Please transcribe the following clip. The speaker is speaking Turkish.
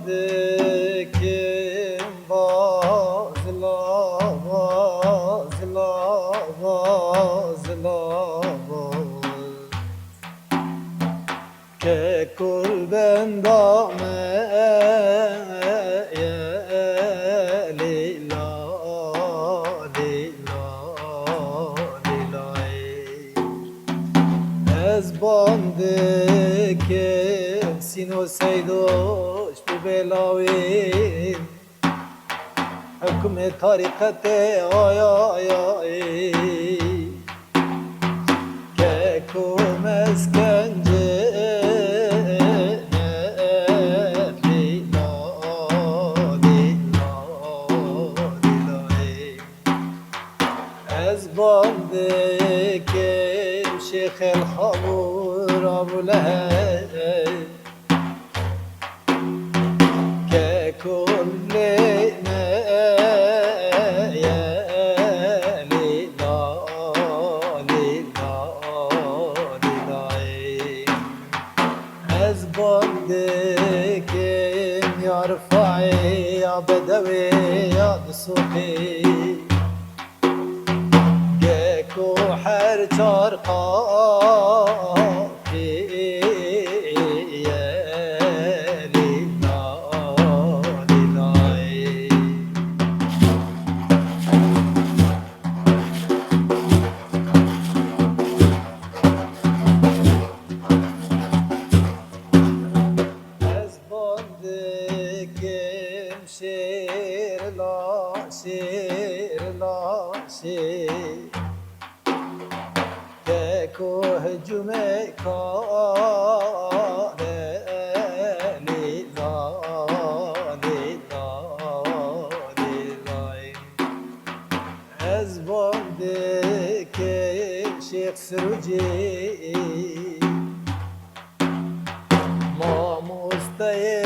ezbandikim vazla vazla vazla ke kul bendame lila lila lila ezbandikim sino seydoş bu belawin hükmü tarikate ay ay ay kekum eskence lila lila lila ezbandikim şeyh el hamur abu leheb كل ما يا ليلا ليلا ليلا أزبندكم يا رفعي يا بدوي يا دسوقي جاكو حر شرقاقي şer la şer Teko hücume kare lila lila lila ezbandeki Şeyh Sürücü ma mustaye